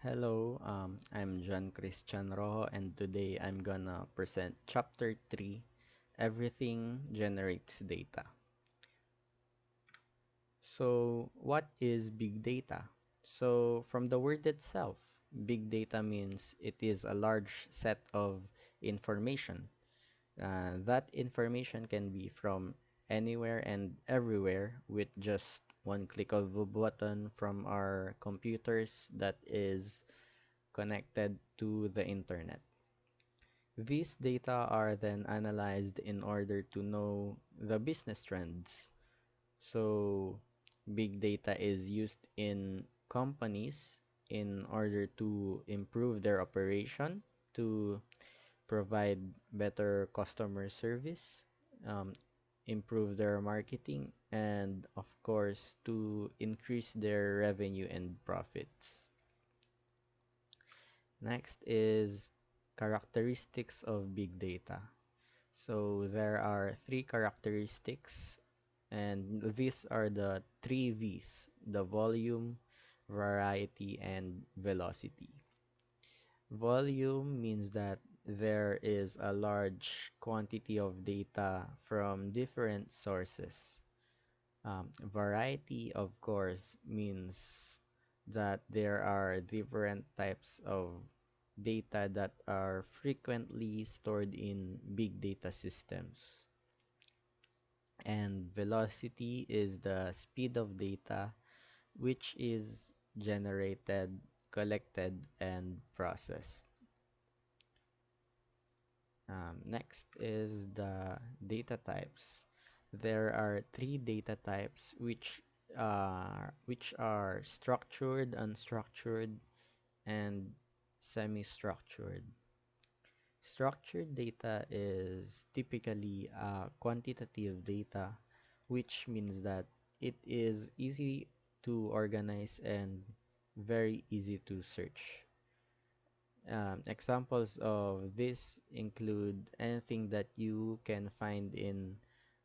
Hello, I'm John Christian Rojo, and today I'm gonna present Chapter 3, Everything Generates Data. So, what is big data? So, from the word itself, big data means it is a large set of information. That information can be from anywhere and everywhere with just one click of a button from our computers that is connected to the internet. These data are then analyzed in order to know the business trends. So, big data is used in companies in order to improve their operation, to provide better customer service, um, improve their marketing, and of course, to increase their revenue and profits. Next is characteristics of big data. So there are three characteristics, and these are the three V's: the volume, variety, and velocity. Volume means that there is a large quantity of data from different sources. Variety, of course, means that there are different types of data that are frequently stored in big data systems. And velocity is the speed of data which is generated, collected, and processed. Next is the data types. There are three data types which are structured, unstructured, and semi-structured. Structured data is typically quantitative data, which means that it is easy to organize and very easy to search. Examples of this include anything that you can find in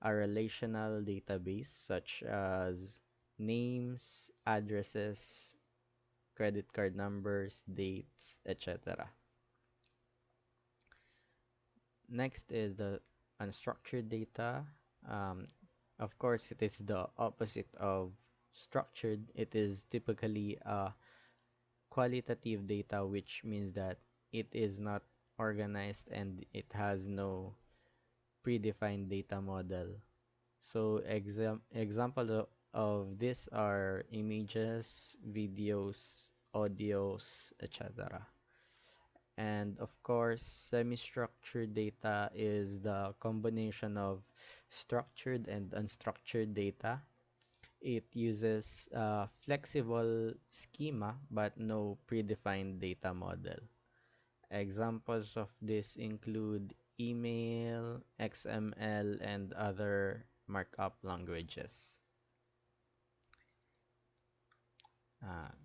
a relational database, such as names, addresses, credit card numbers, dates, etc. Next is the unstructured data. Um, of course, it is the opposite of structured. It is typically qualitative data, which means that it is not organized and it has no predefined data model. So examples of this are images, videos, audios, etc. And of course, semi-structured data is the combination of structured and unstructured data. It uses a flexible schema but no predefined data model. Examples of this include email, XML, and other markup languages.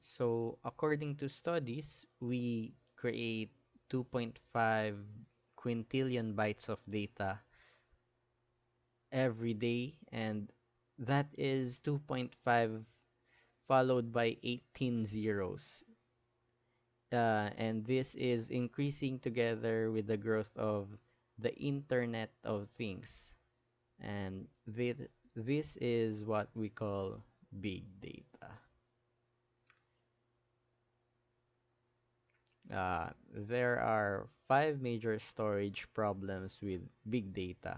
So according to studies, we create 2.5 quintillion bytes of data every day, and that is 2.5 followed by 18 zeros. And this is increasing together with the growth of the Internet of Things. And this is what we call big data. There are five major storage problems with big data.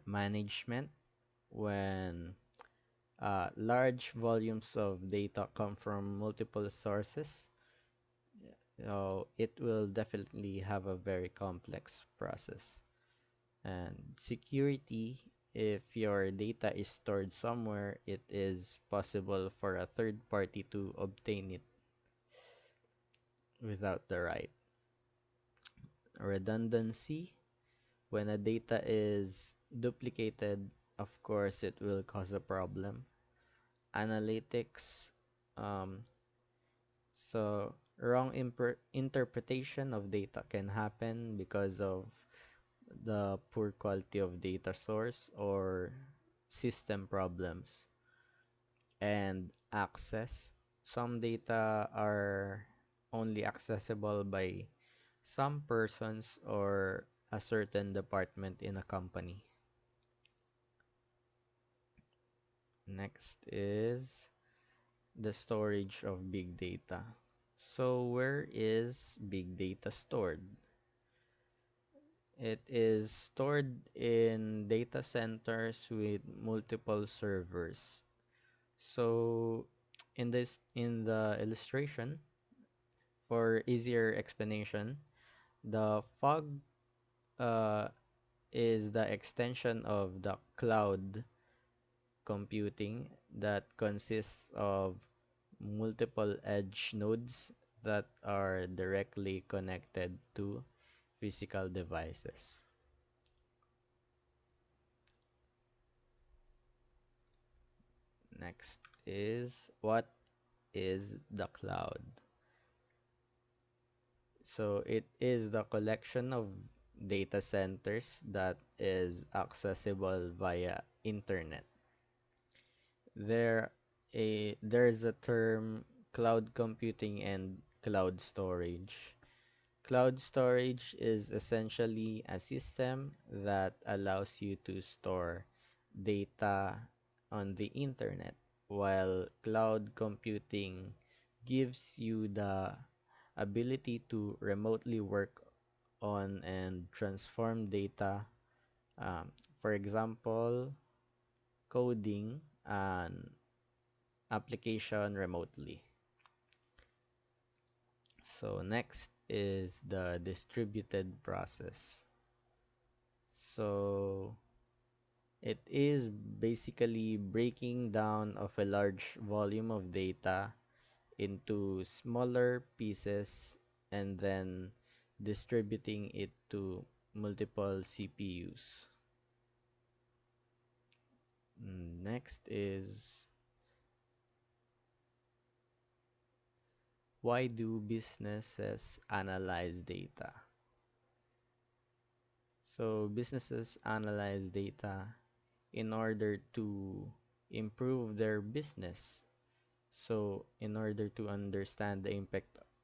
Management, when large volumes of data come from multiple sources, so it will definitely have a very complex process. And security, if your data is stored somewhere, it is possible for a third party to obtain it without the right. Redundancy, when a data is duplicated, of course, it will cause a problem. Analytics, um, so wrong interpretation of data can happen because of the poor quality of data source or system problems. And access, Some data are only accessible by some persons or a certain department in a company. Next is the storage of big data. So where is big data stored? It is stored in data centers with multiple servers. So in the illustration, for easier explanation, the fog uh, is the extension of the cloud computing that consists of multiple edge nodes that are directly connected to physical devices. Next is what is the cloud? So it is the collection of data centers that is accessible via internet. There's a term cloud computing and cloud storage. Cloud storage is essentially a system that allows you to store data on the internet, while cloud computing gives you the ability to remotely work on and transform data, um, for example, coding an application remotely. So next is the distributed process. So it is basically breaking down of a large volume of data into smaller pieces and then distributing it to multiple CPUs. Next is why do businesses analyze data? So businesses analyze data in order to improve their business. So in order to understand the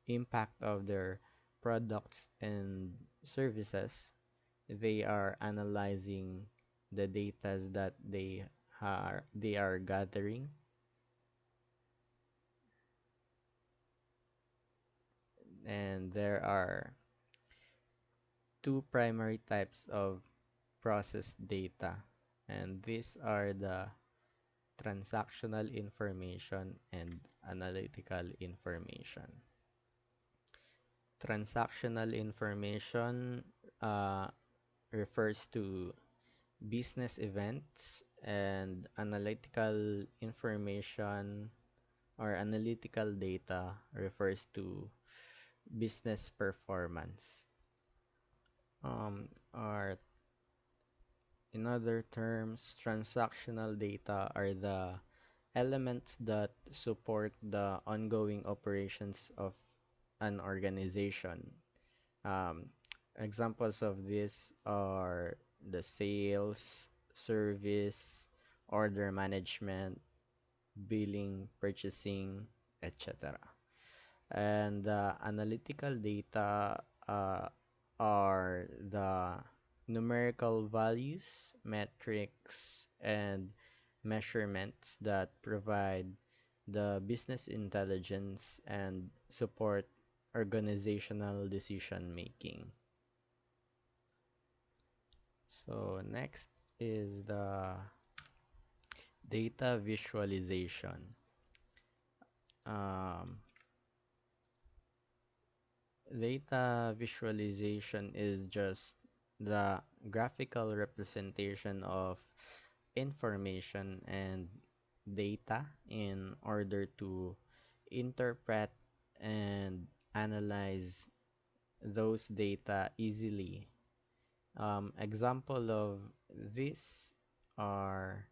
impact of their products and services, they are analyzing the data that they are gathering, and there are two primary types of processed data, and these are the transactional information and analytical information. Transactional information uh, refers to business events, and analytical information or analytical data refers to business performance. Or in other terms, transactional data are the elements that support the ongoing operations of an organization. Um, Examples of this are the sales, service, order management, billing, purchasing, etc. And analytical data are the numerical values, metrics, and measurements that provide the business intelligence and support organizational decision making. So next is the data visualization. Um, Data visualization is just the graphical representation of information and data in order to interpret and analyze those data easily. Example of this are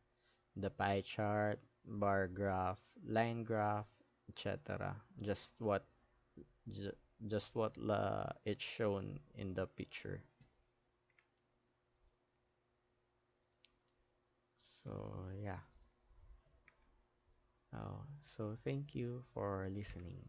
the pie chart, bar graph, line graph, etc. Ju- just what it's shown in the picture. So yeah. Oh, so thank you for listening.